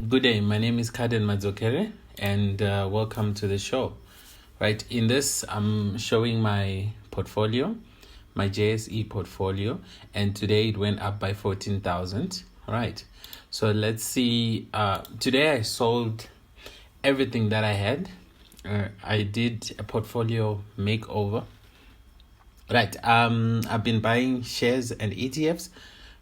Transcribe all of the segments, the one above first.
Good day, my name is Kaden Madzokere and welcome to the show. Right, in this I'm showing my portfolio, my JSE portfolio, and today it went up by 14,000. Right, so let's see. Today I sold everything that I had. I did a portfolio makeover. Right, I've been buying shares and ETFs,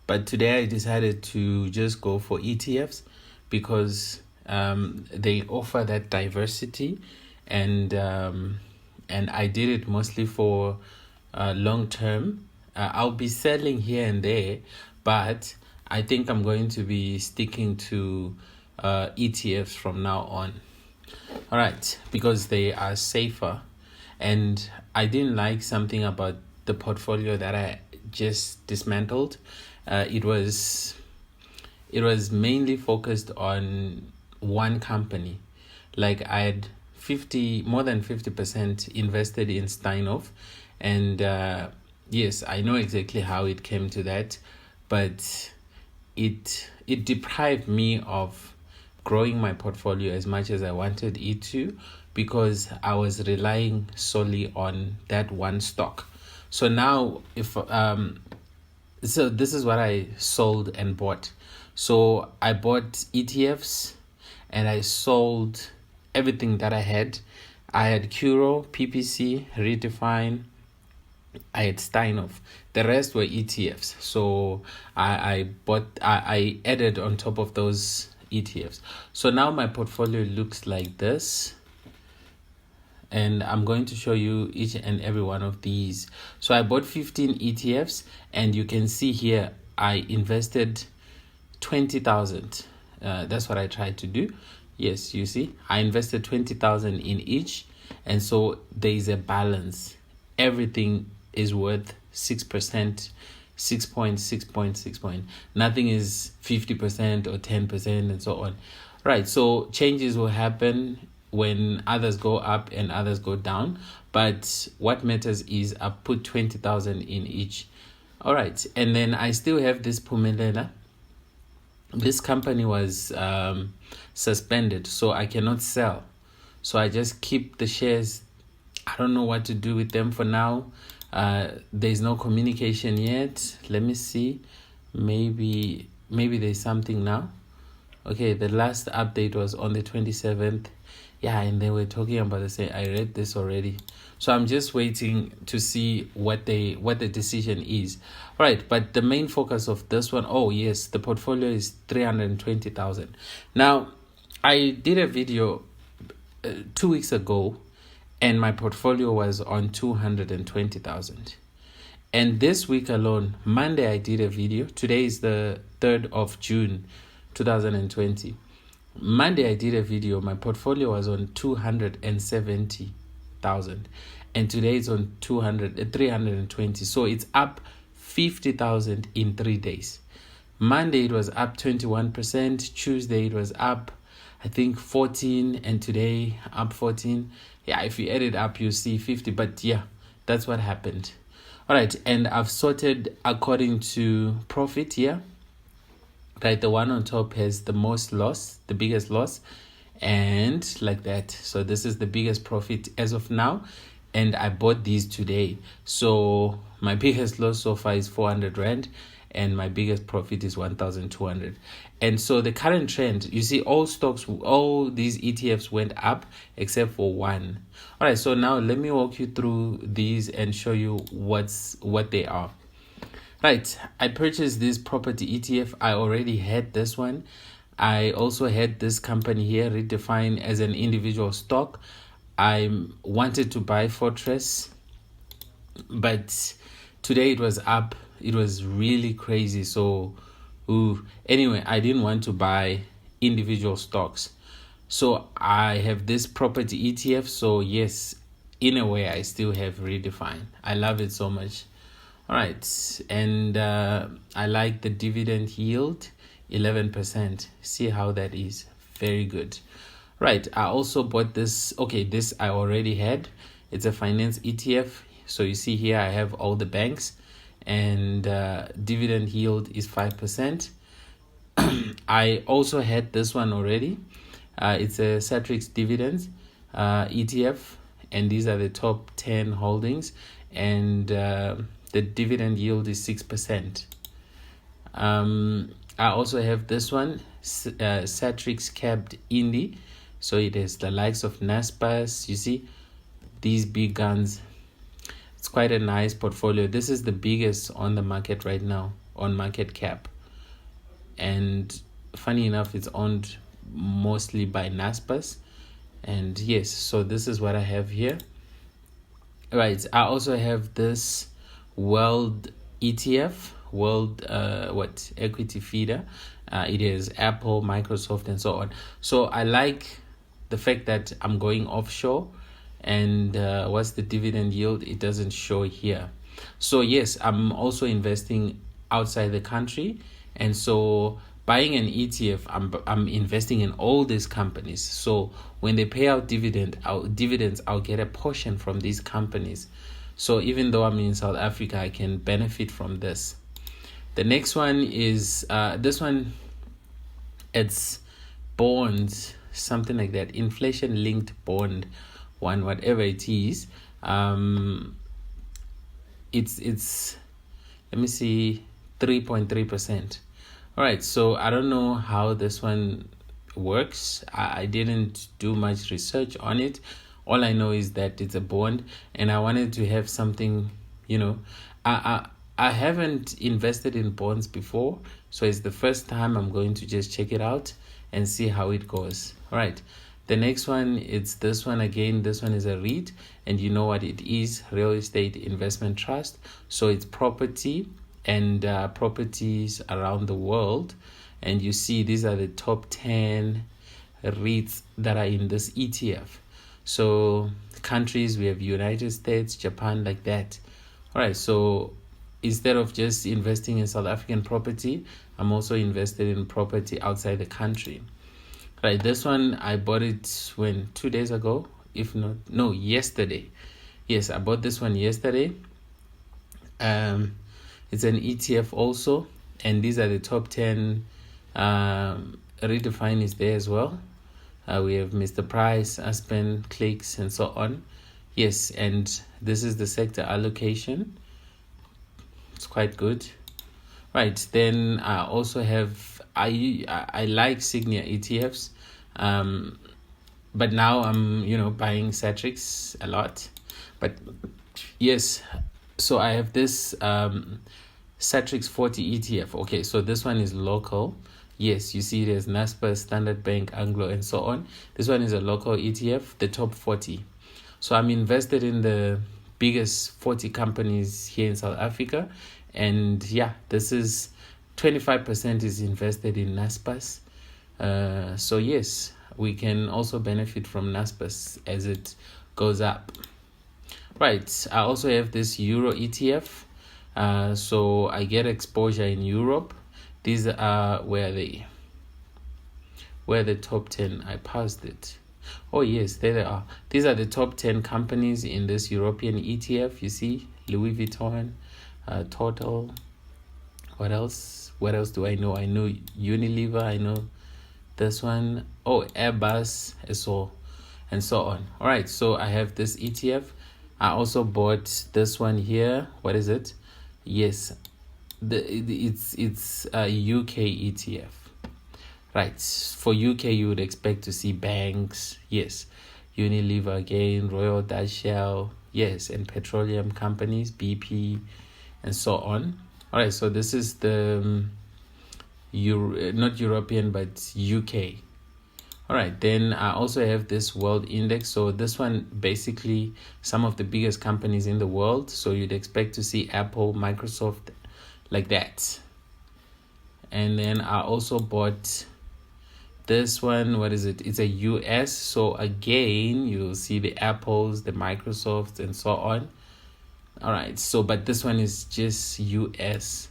but today I decided to just go for ETFs because they offer that diversity, and I did it mostly for long term. I'll be selling here and there, but I think I'm going to be sticking to ETFs from now on. All right, because they are safer. And I didn't like something about the portfolio that I just dismantled. It was mainly focused on one company. Like I had more than 50% invested in Steinhoff, and yes, I know exactly how it came to that, but it deprived me of growing my portfolio as much as I wanted it to, because I was relying solely on that one stock. So now so this is what I sold and bought. So I bought ETFs and I sold everything that I had. I had Curo, PPC, Redefine, I had Steinhoff. The rest were ETFs. So I added on top of those ETFs. So now my portfolio looks like this, and I'm going to show you each and every one of these. So I bought 15 ETFs, and you can see here I invested 20,000. That's what I tried to do. Yes, you see, I invested 20,000 in each, and so there is a balance. Everything is worth 6%, 6.6. Nothing is 50% or 10% and so on. Right, so changes will happen when others go up and others go down, but what matters is I put 20,000 in each. All right, and then I still have this Pumelela. This company was suspended, so I cannot sell. So I just keep the shares. I don't know what to do with them for now. There's no communication yet. Let me see. Maybe there's something now. Okay, the last update was on the 27th. Yeah, and they were talking about the same. I read this already. So I'm just waiting to see what the decision is. All right, but the main focus of this one, oh yes, the portfolio is 320,000. Now, I did a video 2 weeks ago, and my portfolio was on 220,000. And this week alone, Monday, I did a video. Today is the 3rd of June, 2020. Monday, I did a video. My portfolio was on 270,000. And today it's on 320. So it's up 50,000 in 3 days. Monday, it was up 21%. Tuesday, it was up, I think, 14. And today, up 14. Yeah, if you add it up, you see 50. But yeah, that's what happened. All right, and I've sorted according to profit here. Right, the one on top has the most loss, the biggest loss, and like that. So this is the biggest profit as of now, and I bought these today. So my biggest loss so far is 400 Rand, and my biggest profit is 1,200. And so the current trend, you see all stocks, all these ETFs went up except for one. All right, so now let me walk you through these and show you what they are. Right, I purchased this property ETF. I already had this one. I also had this company here, Redefine, as an individual stock. I wanted to buy Fortress, but today it was up. It was really crazy. So, anyway, I didn't want to buy individual stocks. So I have this property ETF. So yes, in a way, I still have Redefine. I love it so much. All right, and I like the dividend yield, 11%. See how that is. Very good. Right, I also bought this. Okay, this I already had. It's a finance ETF. So you see here I have all the banks, and dividend yield is 5%. I also had this one already. It's a Satrix dividends ETF, and these are the top 10 holdings, and the dividend yield is 6%. I also have this one, Satrix capped Indie. So it is the likes of Naspers. You see these big guns. It's quite a nice portfolio. This is the biggest on the market right now on market cap. And funny enough, it's owned mostly by Naspers. And yes, so this is what I have here. Right, I also have this World ETF, World equity feeder. It is Apple, Microsoft, and so on. So I like the fact that I'm going offshore, and what's the dividend yield? It doesn't show here. So yes, I'm also investing outside the country, and so buying an ETF, I'm investing in all these companies. So when they pay out dividends, I'll get a portion from these companies. So even though I'm in South Africa, I can benefit from this. The next one is this one. It's bonds, something like that, inflation linked bond one, whatever it is. It's let me see, 3.3%. All right, so I don't know how this one works. I didn't do much research on it. All I know is that it's a bond, and I wanted to have something, I haven't invested in bonds before, so it's the first time I'm going to just check it out and see how it goes. All right. The next one, it's this one again. This one is a REIT, and you know what it is, real estate investment trust. So it's property and properties around the world. And you see these are the top 10 REITs that are in this ETF. So countries, we have United States, Japan, like that. All right, so instead of just investing in South African property, I'm also invested in property outside the country. Right, this one I bought it 2 days ago, yesterday. Yes, I bought this one yesterday. It's an ETF also, and these are the top 10. Redefine is there as well. We have Mr. Price, Aspen, Clicks, and so on. Yes, and this is the sector allocation. It's quite good. Right, then I also have, I like Signia ETFs, but now I'm buying Satrix a lot. But yes, so I have this Satrix 40 ETF. Okay, so this one is local. Yes, you see there's Naspers, Standard Bank, Anglo, and so on. This one is a local ETF, the top 40. So I'm invested in the biggest 40 companies here in South Africa. And yeah, this is 25% is invested in Naspers. So yes, we can also benefit from Naspers as it goes up. Right, I also have this Euro ETF. So I get exposure in Europe. These are where the top 10. I passed it. Oh yes, there they are. These are the top 10 companies in this European ETF. You see, Louis Vuitton, Total. What else do I know? I know Unilever. I know this one. Oh, Airbus, and so on. All right, so I have this ETF. I also bought this one here. What is it? Yes, it's a UK ETF. Right, for UK you would expect to see banks. Yes, Unilever again, Royal Dutch Shell. Yes, and petroleum companies, BP, and so on. All right, so this is the not European but UK. All right, then I also have this world index. So this one basically some of the biggest companies in the world. So you'd expect to see Apple, Microsoft, like that. And then I also bought this one. What is it? It's a US. So again, you'll see the Apples, the Microsofts, and so on. All right, so but this one is just US.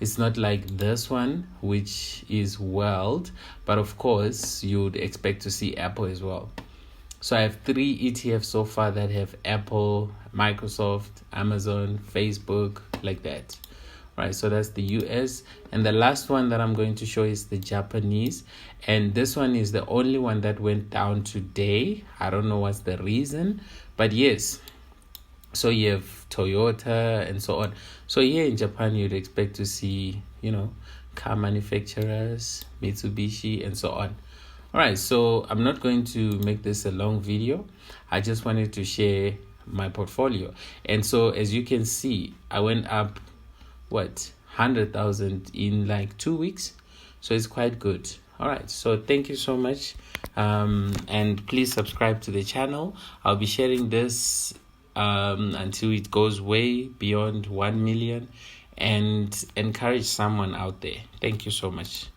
It's not like this one, which is world, but of course you would expect to see Apple as well. So I have 3 ETFs so far that have Apple, Microsoft, Amazon, Facebook, like that. right? So that's the US. And the last one that I'm going to show is the Japanese. And this one is the only one that went down today. I don't know what's the reason, but yes. So you have Toyota and so on. So here in Japan, you'd expect to see, car manufacturers, Mitsubishi, and so on. All right, so I'm not going to make this a long video. I just wanted to share my portfolio. And so as you can see, I went up, 100,000 in like 2 weeks. So it's quite good. All right, so thank you so much. And please subscribe to the channel. I'll be sharing this until it goes way beyond 1 million and encourage someone out there. Thank you so much.